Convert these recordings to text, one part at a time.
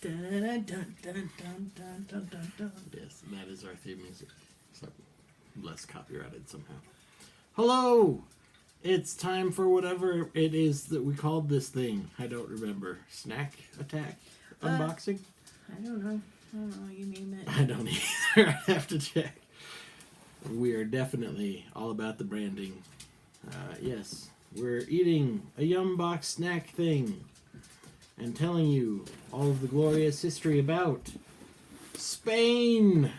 Dun, dun, dun, dun, dun, dun, dun, dun. Yes, that is our theme music. So, less copyrighted somehow. Hello! It's time for whatever it is that we called this thing. I don't remember. Snack attack? Unboxing? I don't know. You name it. I don't either. I have to check. We are definitely all about the branding. Yes, we're eating a Yum Box snack thing and telling you all of the glorious history about Spain,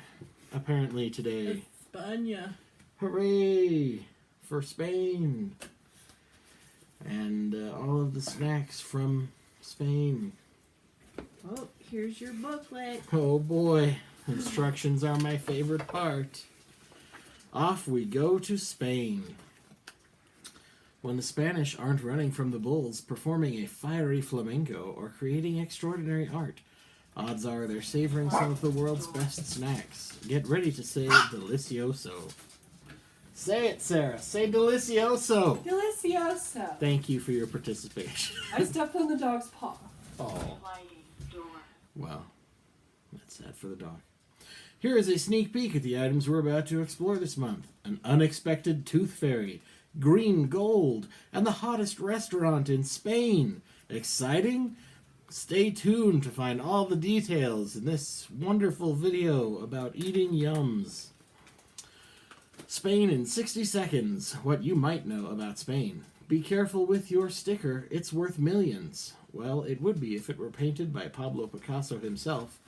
apparently today. España. Hooray for Spain. And all of the snacks from Spain. Oh, here's your booklet. Oh boy, instructions are my favorite part. Off we go to Spain. When the Spanish aren't running from the bulls, performing a fiery flamenco, or creating extraordinary art, odds are they're savoring some of the world's best snacks. Get ready to say delicioso. Say it, Sarah. Say delicioso. Delicioso. Thank you for your participation. I stepped on the dog's paw. Oh. Well, that's sad for the dog. Here is a sneak peek at the items we're about to explore this month. An unexpected tooth fairy, green gold, and the hottest restaurant in Spain. Exciting? Stay tuned to find all the details in this wonderful video about eating yums. Spain in 60 seconds. What you might know about Spain. Be careful with your sticker. It's worth millions. Well, it would be if it were painted by Pablo Picasso himself.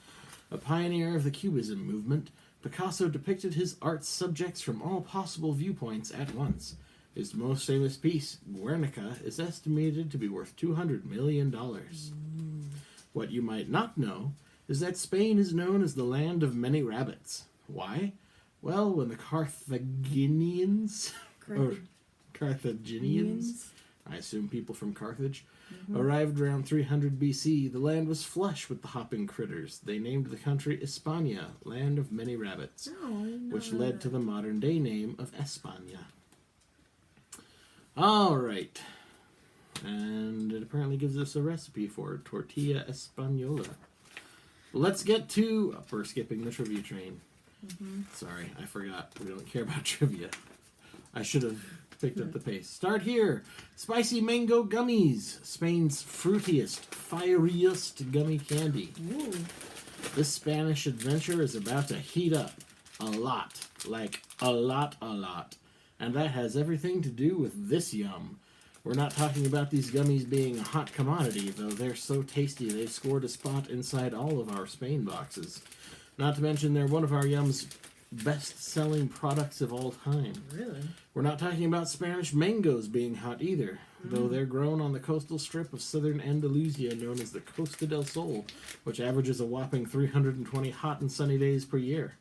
A pioneer of the Cubism movement, Picasso depicted his art's subjects from all possible viewpoints at once. His most famous piece, Guernica, is estimated to be worth $200 million. What you might not know is that Spain is known as the land of many rabbits. Why? Well, when the Carthaginians, I assume people from Carthage, arrived around 300 BC, the land was flush with the hopping critters. They named the country España, land of many rabbits, which led to the modern-day name of España. All right. And it apparently gives us a recipe for tortilla española. Let's get to... we're skipping the trivia train. Sorry, I forgot. We don't care about trivia. I should have picked up the pace. Start here. Spicy mango gummies. Spain's fruitiest, fieriest gummy candy. Ooh. This Spanish adventure is about to heat up. A lot. Like, a lot. And that has everything to do with this yum. We're not talking about these gummies being a hot commodity, though they're so tasty they've scored a spot inside all of our Spain boxes. Not to mention they're one of our yum's best-selling products of all time. Really? We're not talking about Spanish mangoes being hot either, though they're grown on the coastal strip of southern Andalusia known as the Costa del Sol, which averages a whopping 320 hot and sunny days per year.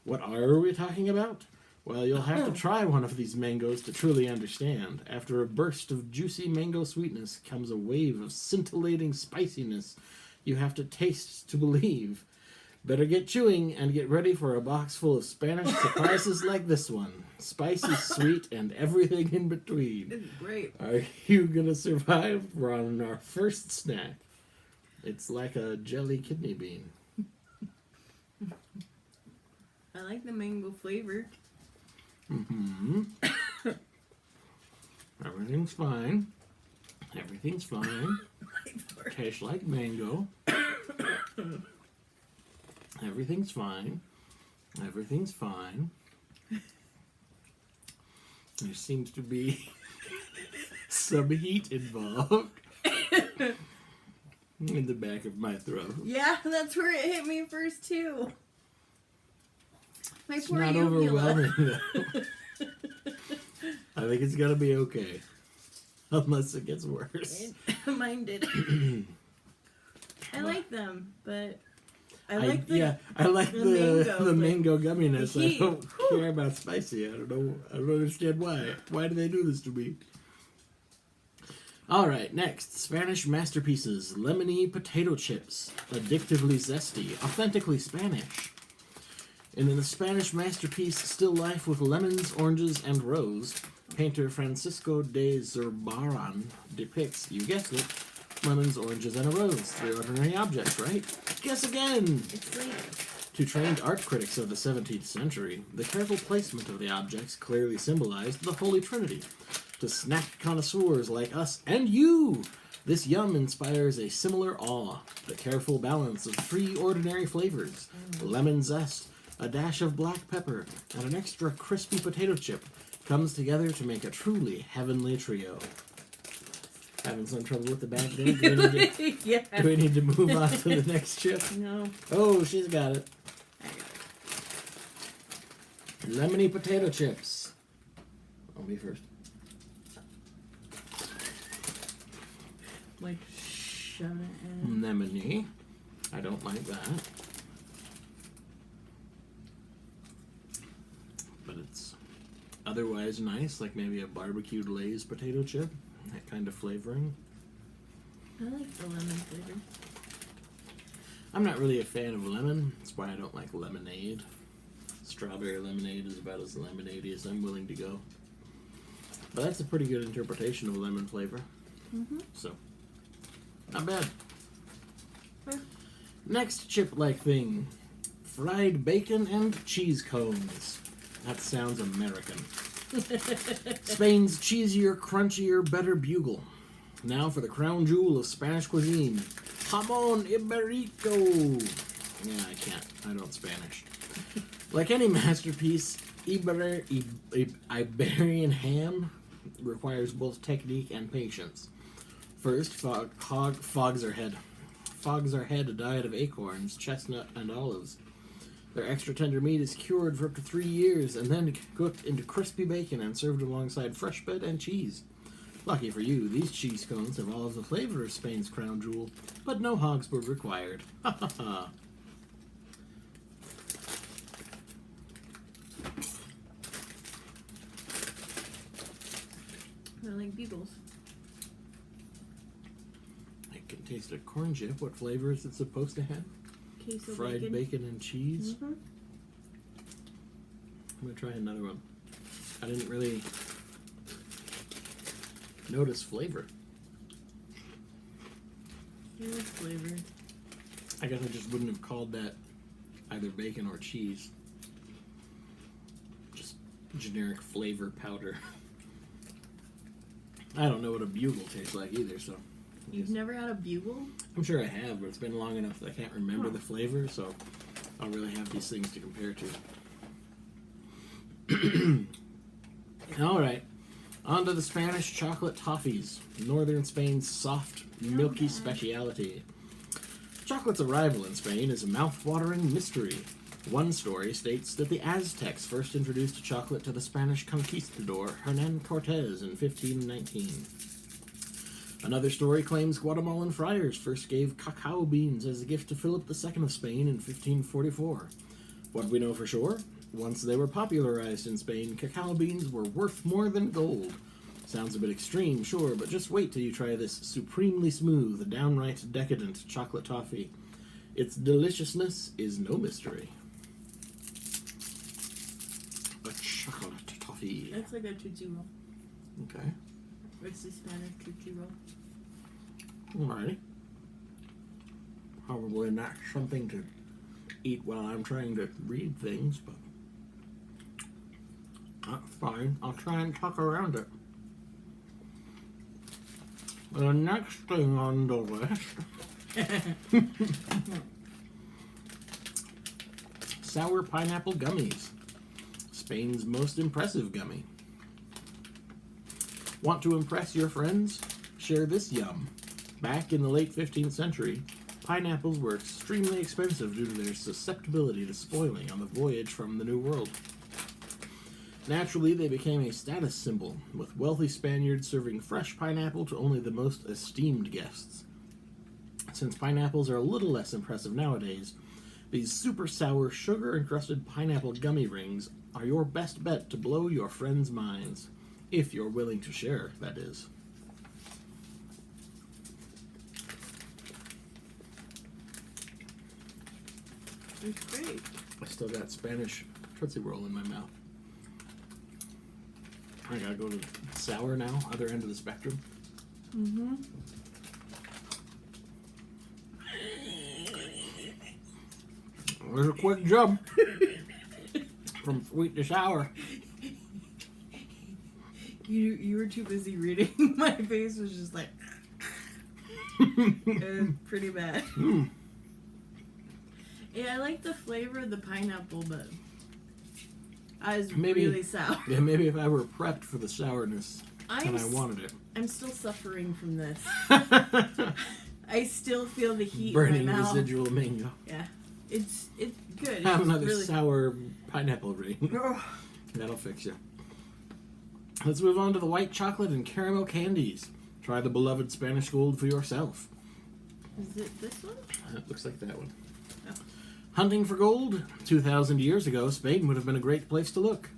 What are we talking about? Well, you'll have to try one of these mangoes to truly understand. After a burst of juicy mango sweetness comes a wave of scintillating spiciness. You have to taste to believe. Better get chewing and get ready for a box full of Spanish surprises like this one. Spicy, sweet, and everything in between. This is great. Are you going to survive? We're on our first snack. It's like a jelly kidney bean. I like the mango flavor. Everything's fine. Everything's fine. Tastes like mango. Everything's fine. Everything's fine. There seems to be some heat involved in the back of my throat. Yeah, that's where it hit me first, too. My It's poor not uvula. overwhelming, though. I think it's gonna be okay. Unless it gets worse. Mine did. I like them, but I like the mango gumminess. The heat. I don't care about spicy. I don't understand why. Why do they do this to me? All right, next, Spanish masterpieces, lemony potato chips, addictively zesty, authentically Spanish. In the Spanish masterpiece Still Life with Lemons, Oranges, and Rose, painter Francisco de Zurbarán depicts, you guessed it, Lemons, oranges, and a rose. 3 ordinary objects, right? Guess again! It's like To trained art critics of the 17th century, the careful placement of the objects clearly symbolized the Holy Trinity. To snack connoisseurs like us and you, this yum inspires a similar awe. The careful balance of 3 ordinary flavors, lemon zest, a dash of black pepper, and an extra crispy potato chip, comes together to make a truly heavenly trio. Having some trouble with the bag there? yeah. Do we need to move on to the next chip? No. Oh, she's got it. I got it. Lemony potato chips. Oh, me first. Like, shove it in. Lemony. I don't like that. But it's otherwise nice, like maybe a barbecued Lay's potato chip. That kind of flavoring. I like the lemon flavor. I'm not really a fan of lemon. That's why I don't like lemonade. Strawberry lemonade is about as lemonade-y as I'm willing to go. But that's a pretty good interpretation of lemon flavor. Mm-hmm. So, not bad. Huh. Next chip-like thing. Fried bacon and cheese cones. That sounds American. Spain's cheesier, crunchier, better bugle. Now for the crown jewel of Spanish cuisine. Jamón Iberico. Yeah, I can't. I don't Spanish. Like any masterpiece, Iberian ham requires both technique and patience. First, fogs are head, a diet of acorns, chestnut, and olives. Their extra tender meat is cured for up to 3 years and then cooked into crispy bacon and served alongside fresh bread and cheese. Lucky for you, these cheese cones have all of the flavor of Spain's crown jewel, but no hogsburg required. Ha ha ha. I like bugles. I can taste a corn chip. What flavor is it supposed to have? Queso Fried bacon and cheese. Mm-hmm. I'm going to try another one. I didn't really notice flavor. It was flavored. I guess I just wouldn't have called that either bacon or cheese. Just generic flavor powder. I don't know what a bugle tastes like either, so. You've never had a bugle? I'm sure I have, but it's been long enough that I can't remember the flavor, so I don't really have these things to compare to. Alright, on to the Spanish chocolate toffees, northern Spain's soft, milky speciality. Chocolate's arrival in Spain is a mouth-watering mystery. One story states that the Aztecs first introduced chocolate to the Spanish conquistador Hernan Cortez in 1519. Another story claims Guatemalan friars first gave cacao beans as a gift to Philip II of Spain in 1544. What we know for sure? Once they were popularized in Spain, cacao beans were worth more than gold. Sounds a bit extreme, sure, but just wait till you try this supremely smooth, downright decadent chocolate toffee. Its deliciousness is no mystery. A chocolate toffee. It's like a Tootsie Roll. Okay. It's the Spanish Tootsie Roll. Alrighty. Probably not something to eat while I'm trying to read things, but that's fine. I'll try and talk around it. The next thing on the list. Sour pineapple gummies. Spain's most impressive gummy. Want to impress your friends? Share this yum. Back in the late 15th century, pineapples were extremely expensive due to their susceptibility to spoiling on the voyage from the New World. Naturally, they became a status symbol, with wealthy Spaniards serving fresh pineapple to only the most esteemed guests. Since pineapples are a little less impressive nowadays, these super sour, sugar-encrusted pineapple gummy rings are your best bet to blow your friends' minds. If you're willing to share, that is. It's great. I still got Spanish Tootsie Roll in my mouth. I gotta go to sour now, other end of the spectrum. Mm-hmm. There's a quick jump from sweet to sour. You were too busy reading. My face was just like... It was pretty bad. Mm. Yeah, I like the flavor of the pineapple, but I was Maybe- really sour. Yeah, maybe if I were prepped for the sourness and I wanted it. I'm still suffering from this. I still feel the heat Burning in my mouth. residual mango. Yeah, it's good. Have It's another really... sour pineapple ring. That'll fix you. Let's move on to the white chocolate and caramel candies. Try the beloved Spanish Gold for yourself. Is it this one? It looks like that one. Oh. Hunting for gold? 2,000 years ago, Spain would have been a great place to look.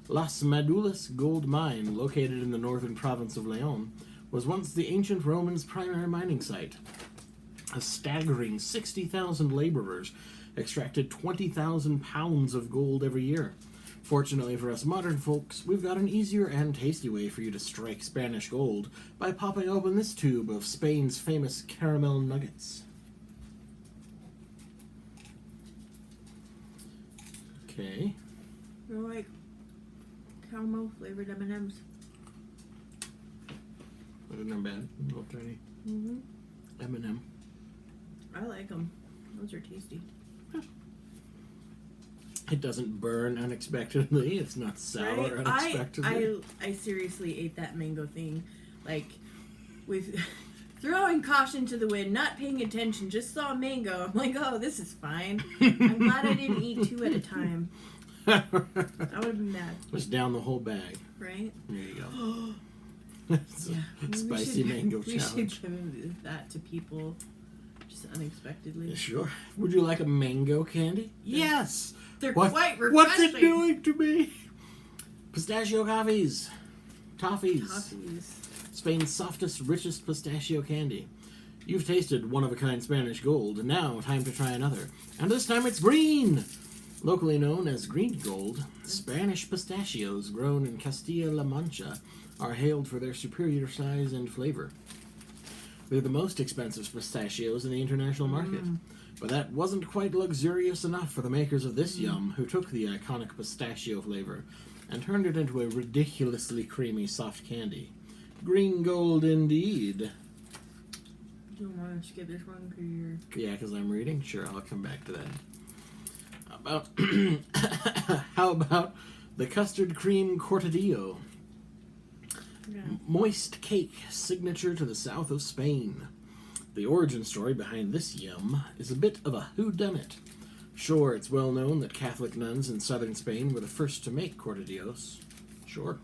Las Medulas gold mine, located in the northern province of Leon, was once the ancient Romans' primary mining site. A staggering 60,000 laborers extracted 20,000 pounds of gold every year. Fortunately for us modern folks, we've got an easier and tasty way for you to strike Spanish gold by popping open this tube of Spain's famous caramel nuggets. Okay. They're like caramel flavored M&Ms. They're not bad. Little tiny Mm-hmm. M&M. I like them. Those are tasty. It doesn't burn unexpectedly. It's not sour Right? unexpectedly. I seriously ate that mango thing, like, with throwing caution to the wind, not paying attention, just saw a mango. I'm like, oh, this is fine. I'm glad I didn't eat two at a time. I would have been mad. Just down the whole bag. Right? There you go. It's a Maybe spicy mango we challenge. should give that to people just unexpectedly. Sure. Would you like a mango candy? Yes. They're quite refreshing. What's it doing to me? Pistachio toffees. Toffees. Spain's softest, richest pistachio candy. You've tasted one-of-a-kind Spanish gold. Now, time to try another. And this time it's green! Locally known as green gold, Spanish pistachios grown in Castilla-La Mancha are hailed for their superior size and flavor. They're the most expensive pistachios in the international market. But that wasn't quite luxurious enough for the makers of this yum, who took the iconic pistachio flavor and turned it into a ridiculously creamy soft candy. Green gold indeed. Do you want to skip this one? Cause you're... Yeah, because I'm reading? Sure, I'll come back to that. How about the custard cream cortadillo? Yeah. Moist cake, signature to the south of Spain. The origin story behind this yum is a bit of a whodunit. Sure, it's well known that Catholic nuns in southern Spain were the first to make cortadillos. Sure.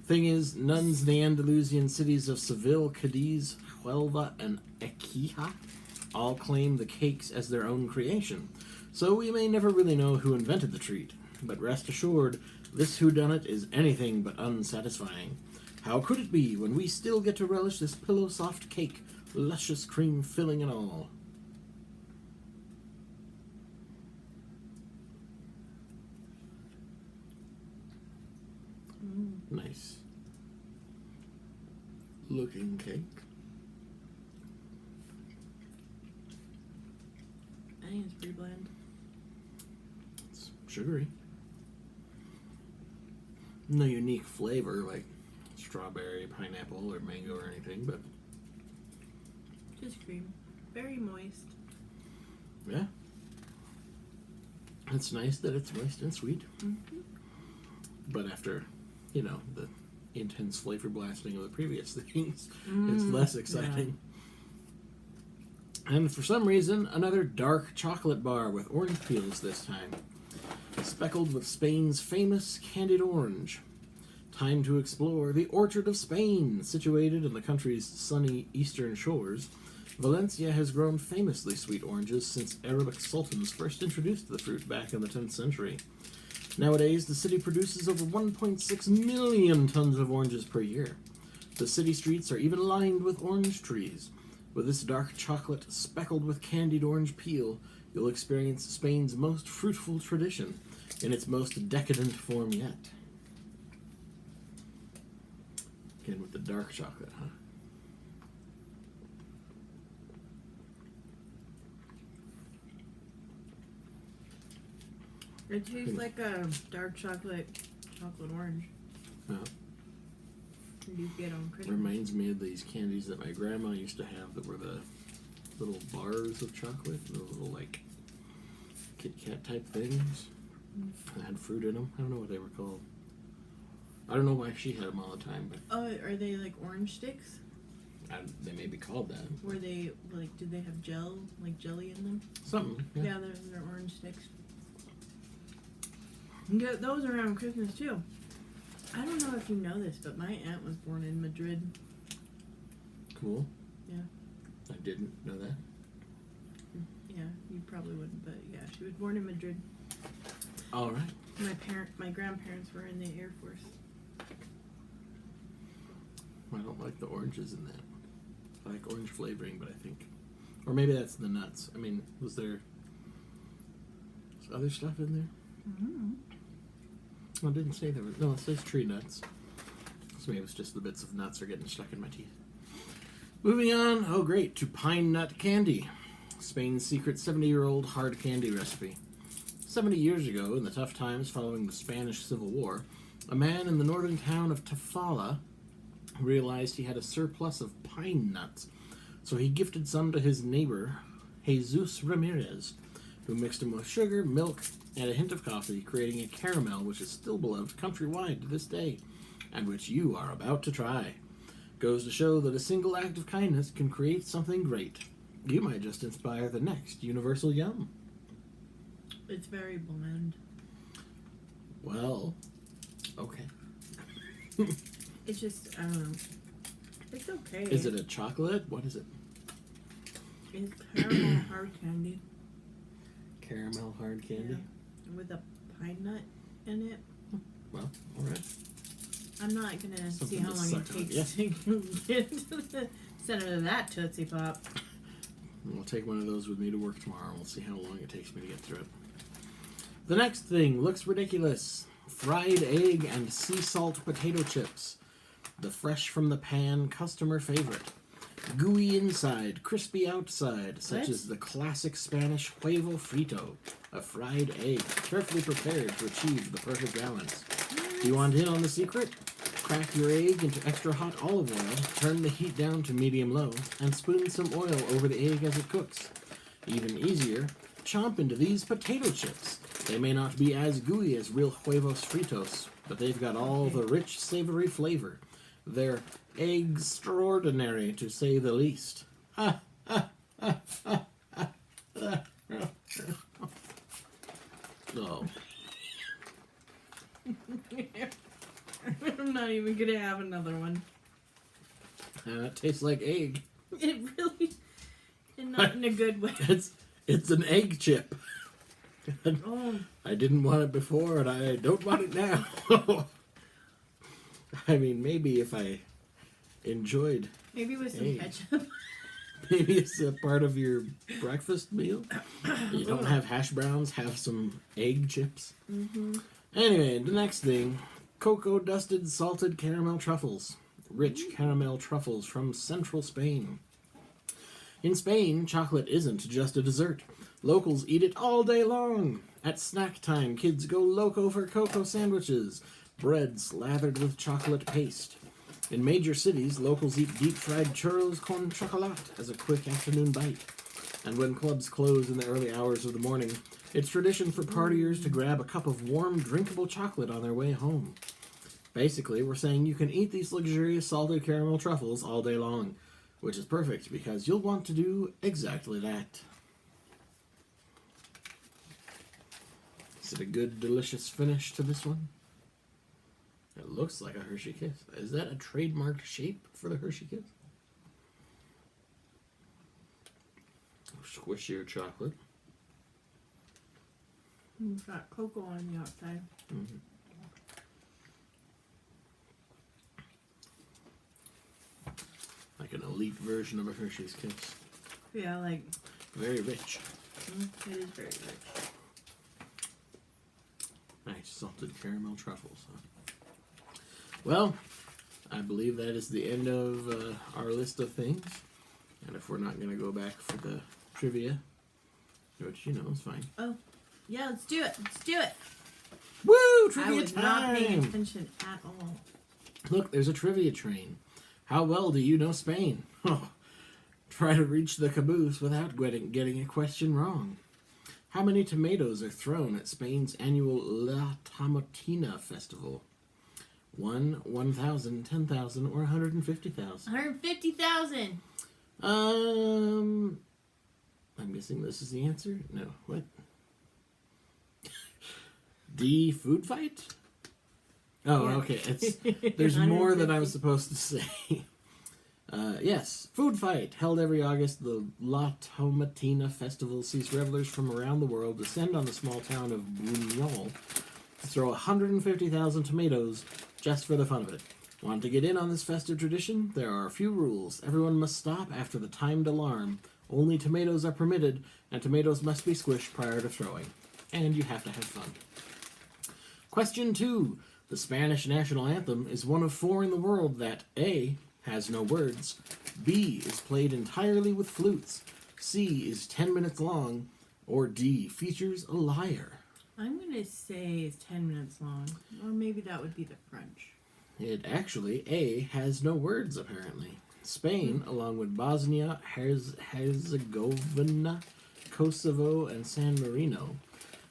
Thing is, nuns in the Andalusian cities of Seville, Cadiz, Huelva, and Ecija all claim the cakes as their own creation. So we may never really know who invented the treat, but rest assured, this whodunit is anything but unsatisfying. How could it be when we still get to relish this pillow-soft cake, luscious cream filling and all? Nice looking cake. I think it's pretty bland. It's sugary. No unique flavor like strawberry, pineapple, or mango or anything, but Just cream. Very moist. yeah. It's nice that it's moist and sweet. Mm-hmm. But after, the intense flavor blasting of the previous things, it's less exciting. Yeah. And for some reason, another dark chocolate bar with orange peels this time. Speckled with Spain's famous candied orange. Time to explore the Orchard of Spain, situated in the country's sunny eastern shores. Valencia has grown famously sweet oranges since Arabic sultans first introduced the fruit back in the 10th century. Nowadays, the city produces over 1.6 million tons of oranges per year. The city streets are even lined with orange trees. With this dark chocolate speckled with candied orange peel, you'll experience Spain's most fruitful tradition in its most decadent form yet. Again, with the dark chocolate, huh? It tastes like a dark chocolate orange. Yeah. You get on Christmas. Reminds me of these candies that my grandma used to have that were the little bars of chocolate, the little like Kit Kat type things. That had fruit in them. I don't know what they were called. I don't know why she had them all the time, but Oh, are they like orange sticks? they may be called that. Were they like? Did they have jelly in them? Something. Yeah. Yeah, they're orange sticks. You get those around Christmas too. I don't know if you know this, but my aunt was born in Madrid. Cool. Yeah. I didn't know that. Yeah, you probably wouldn't, but yeah, she was born in Madrid. All right. My grandparents were in the Air Force. I don't like the oranges in that. I like orange flavoring, but I think, or maybe that's the nuts. I mean, was there other stuff in there? Mm-hmm. Well, it didn't say there was. No, it says tree nuts. So maybe it's just the bits of nuts are getting stuck in my teeth. Moving on. Oh, great. To pine nut candy. Spain's secret 70-year-old hard candy recipe. 70 years ago, in the tough times following the Spanish Civil War, a man in the northern town of Tafalla realized he had a surplus of pine nuts. So he gifted some to his neighbor, Jesus Ramirez, who mixed them with sugar, milk, and a hint of coffee, creating a caramel which is still beloved countrywide to this day, and which you are about to try. Goes to show that a single act of kindness can create something great. You might just inspire the next universal yum. It's very bland. Well, okay. It's just, I don't know. It's okay. Is it a chocolate? What is it? It's caramel hard candy. Caramel hard candy? Yeah. With a pine nut in it. Well, alright. I'm not gonna see Something how to long suck it on, takes to get to the center of that Tootsie Pop. We'll take one of those with me to work tomorrow. We'll see how long it takes me to get through it. The next thing looks ridiculous. Fried egg and sea salt potato chips. The fresh from the pan customer favorite. Gooey inside, crispy outside, such What? as the classic Spanish huevo frito, a fried egg, carefully prepared to achieve the perfect balance. Do you want in on the secret? Crack your egg into extra hot olive oil, turn the heat down to medium-low, and spoon some oil over the egg as it cooks. Even easier, chomp into these potato chips. They may not be as gooey as real huevos fritos, but they've got all the rich, savory flavor. They're extraordinary, to say the least. Oh. I'm not even gonna have another one. It tastes like egg. It really, and not in a good way. It's an egg chip. Oh, I didn't want it before, and I don't want it now. I mean, maybe if I enjoyed, maybe with some egg. ketchup. Maybe it's a part of your breakfast meal. You don't have hash browns, have some egg chips. Mm-hmm. Anyway, the next thing, cocoa-dusted salted caramel truffles. Rich caramel truffles from central Spain. In Spain, chocolate isn't just a dessert. Locals eat it all day long. At snack time, kids go loco for cocoa sandwiches, bread slathered with chocolate paste. In major cities, locals eat deep-fried churros con chocolate as a quick afternoon bite. And when clubs close in the early hours of the morning, it's tradition for partiers to grab a cup of warm, drinkable chocolate on their way home. Basically, we're saying you can eat these luxurious salted caramel truffles all day long, which is perfect because you'll want to do exactly that. Is it a good, delicious finish to this one? It looks like a Hershey Kiss. Is that a trademarked shape for the Hershey Kiss? Squishier chocolate. It's got cocoa on the outside. Mm-hmm. Like an elite version of a Hershey's Kiss. Yeah, like, Very rich. it is very rich. Nice salted caramel truffles. Huh? Well, I believe that is the end of our list of things. And if we're not going to go back for the trivia, which, you know, is fine. Oh. Yeah, let's do it. Let's do it. Woo! Trivia I was time! not paying attention at all. Look, there's a trivia train. How well do you know Spain? Oh, try to reach the caboose without getting a question wrong. How many tomatoes are thrown at Spain's annual La Tomatina festival? 1, 1,000, 10,000, or 150,000? 150,000. I'm guessing this is the answer? No, what? D, food fight? Oh, Yeah. okay. There's more than I was supposed to say. Yes, food fight. Held every August, the La Tomatina festival sees revelers from around the world descend on the small town of Buñol to throw 150,000 tomatoes just for the fun of it. Want to get in on this festive tradition? There are a few rules. Everyone must stop after the timed alarm. Only tomatoes are permitted, and tomatoes must be squished prior to throwing. And you have to have fun. Question 2. The Spanish national anthem is one of 4 in the world that A, has no words, B, is played entirely with flutes, C, is 10 minutes long, or D, features a lyre. I'm going to say it's 10 minutes long. Or maybe that would be the French. It actually, A, has no words, apparently. Spain, along with Bosnia, Herzegovina, Kosovo, and San Marino,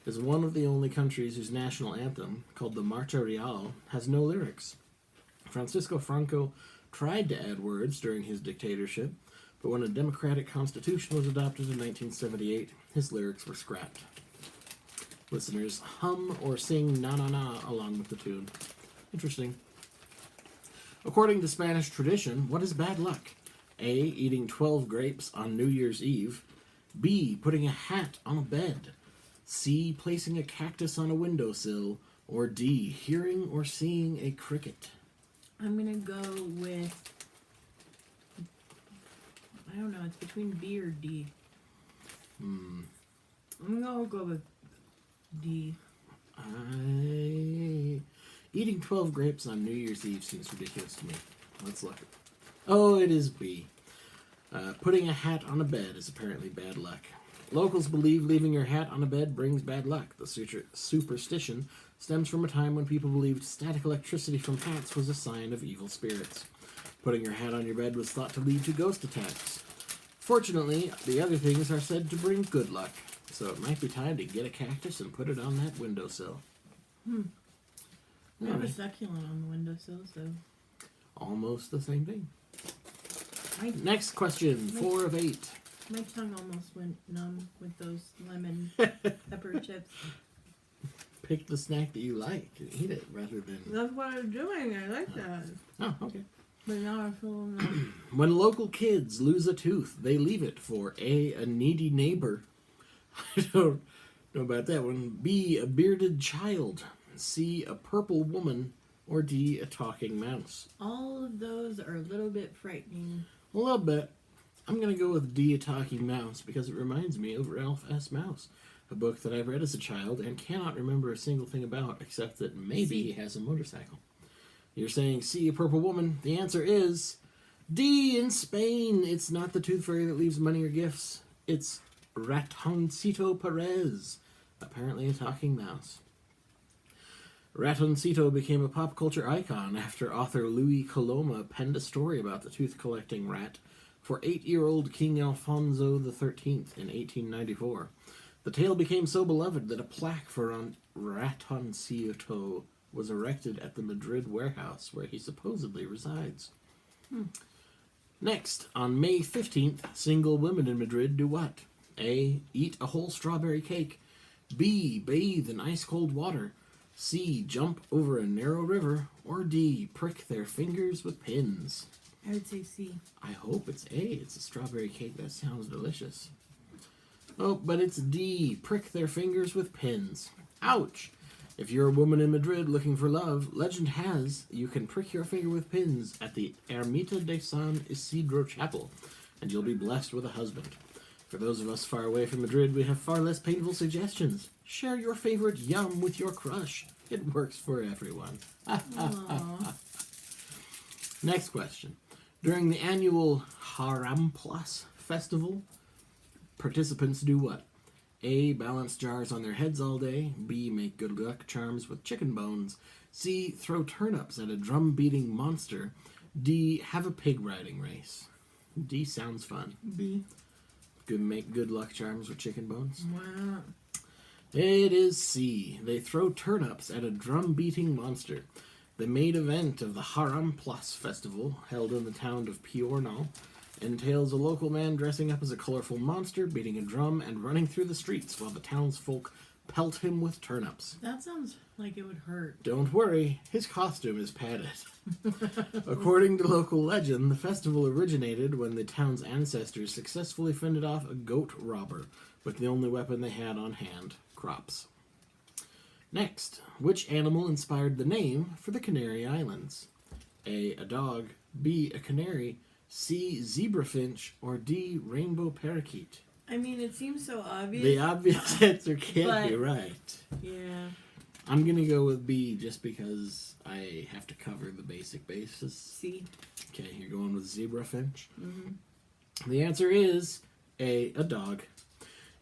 is one of the only countries whose national anthem, called the Marcha Real, has no lyrics. Francisco Franco tried to add words during his dictatorship, but when a democratic constitution was adopted in 1978, his lyrics were scrapped. Listeners, hum or sing na na na along with the tune. Interesting. According to Spanish tradition, what is bad luck? A, eating 12 grapes on New Year's Eve. B, putting a hat on a bed. C, placing a cactus on a windowsill. Or D, hearing or seeing a cricket. I'm going to go with... I don't know. It's between B or D. I'm going to go with D. Eating 12 grapes on New Year's Eve seems ridiculous to me. Let's look. Oh, it is B. Putting a hat on a bed is apparently bad luck. Locals believe leaving your hat on a bed brings bad luck. The superstition stems from a time when people believed static electricity from hats was a sign of evil spirits. Putting your hat on your bed was thought to lead to ghost attacks. Fortunately, the other things are said to bring good luck, so it might be time to get a cactus and put it on that windowsill. I have a succulent on the windowsill, so... Almost the same thing. Next question, 4 of 8. My tongue almost went numb with those lemon pepper chips. Pick the snack that you like and eat it rather than... That's what I'm doing. I like that. Oh, okay. But now I feel numb. When local kids lose a tooth, they leave it for A, a needy neighbor. I don't know about that one. B, a bearded child. C, a purple woman. Or D, a talking mouse. All of those are a little bit frightening. A little bit. I'm going to go with D, a talking mouse, because it reminds me of Ralph S. Mouse, a book that I read as a child and cannot remember a single thing about, except that maybe he has a motorcycle. You're saying C, a purple woman. The answer is D, in Spain. It's not the tooth fairy that leaves money or gifts. It's Ratoncito Perez, apparently a talking mouse. Ratoncito became a pop culture icon after author Louis Coloma penned a story about the tooth-collecting rat for 8-year-old King Alfonso XIII in 1894. The tale became so beloved that a plaque for Ratoncito was erected at the Madrid warehouse where he supposedly resides. Next, on May 15th, single women in Madrid do what? A, eat a whole strawberry cake. B, bathe in ice-cold water. C, jump over a narrow river. Or D, prick their fingers with pins. I would say C. I hope it's A. It's a strawberry cake. That sounds delicious. Oh, but it's D, prick their fingers with pins. Ouch! If you're a woman in Madrid looking for love, legend has you can prick your finger with pins at the Ermita de San Isidro Chapel, and you'll be blessed with a husband. For those of us far away from Madrid, we have far less painful suggestions. Share your favorite yum with your crush. It works for everyone. Next question. During the annual Haramplas festival, participants do what? A. Balance jars on their heads all day. B. Make good luck charms with chicken bones. C. Throw turnips at a drum-beating monster. D. Have a pig riding race. D sounds fun. B. Make good luck charms with chicken bones. Wow. It is C. They throw turnips at a drum-beating monster. The main event of the Haram Plus festival, held in the town of Piorno, entails a local man dressing up as a colorful monster, beating a drum, and running through the streets while the townsfolk pelt him with turnips. That sounds like it would hurt. Don't worry, his costume is padded. According to local legend, the festival originated when the town's ancestors successfully fended off a goat robber with the only weapon they had on hand, crops. Next, which animal inspired the name for the Canary Islands? A. A dog. B. A canary. C. Zebrafinch. Or D. Rainbow parakeet. I mean, it seems so obvious. The obvious answer can't be right. Yeah. I'm going to go with B just because I have to cover the basic basis. C. Okay, you're going with zebrafinch. Mm-hmm. The answer is A. A dog.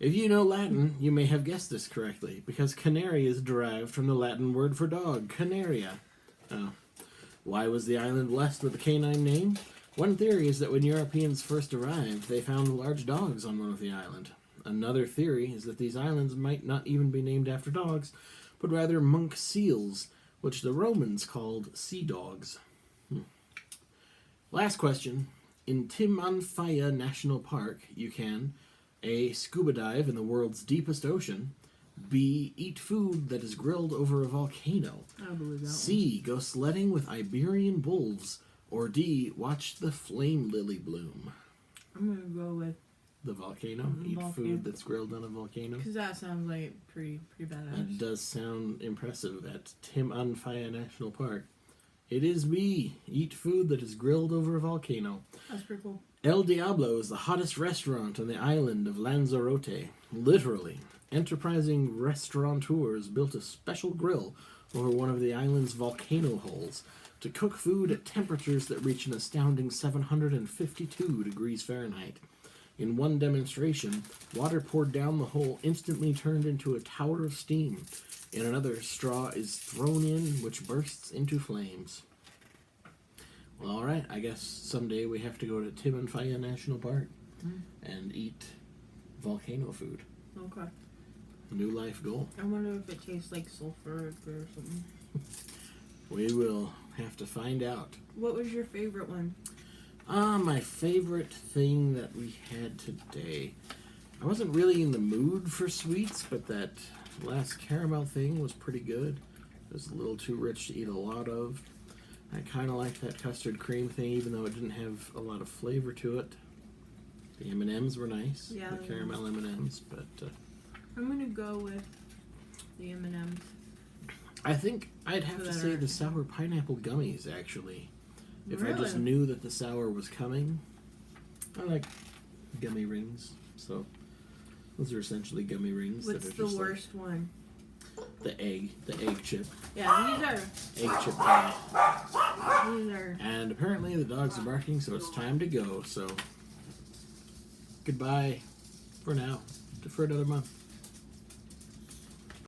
If you know Latin, you may have guessed this correctly, because canary is derived from the Latin word for dog, canaria. Oh. Why was the island blessed with a canine name? One theory is that when Europeans first arrived, they found large dogs on one of the island. Another theory is that these islands might not even be named after dogs, but rather monk seals, which the Romans called sea dogs. Last question. In Timanfaya National Park, you can A. Scuba dive in the world's deepest ocean. B. Eat food that is grilled over a volcano. I believe that C. Go sledding with Iberian wolves. Or D. Watch the flame lily bloom. I'm going to go with The volcano? Eat food that's grilled on a volcano? because that sounds like pretty badass. That does sound impressive at Timanfaya National Park. It is B. Eat food that is grilled over a volcano. That's pretty cool. El Diablo is the hottest restaurant on the island of Lanzarote. Literally, enterprising restaurateurs built a special grill over one of the island's volcano holes to cook food at temperatures that reach an astounding 752 degrees Fahrenheit. In one demonstration, water poured down the hole instantly turned into a tower of steam. In another, straw is thrown in, which bursts into flames. Well, all right, I guess someday we have to go to Timanfaya National Park and eat volcano food. Okay. New life goal. I wonder if it tastes like sulfur or something. We will have to find out. What was your favorite one? My favorite thing that we had today. I wasn't really in the mood for sweets, but that last caramel thing was pretty good. It was a little too rich to eat a lot of. I kind of liked that custard cream thing, even though it didn't have a lot of flavor to it. The M&Ms were nice, Yeah, the caramel M&Ms, but I'm gonna go with the M&Ms. I think I'd have to say the sour pineapple gummies, actually. If I just Really? knew that the sour was coming. I like gummy rings, so those are essentially gummy rings. What's that are the just worst one? Like the egg chip. Yeah, Egg chip gummy. these are. And apparently the dogs are barking, so it's time to go. So goodbye for now, for another month.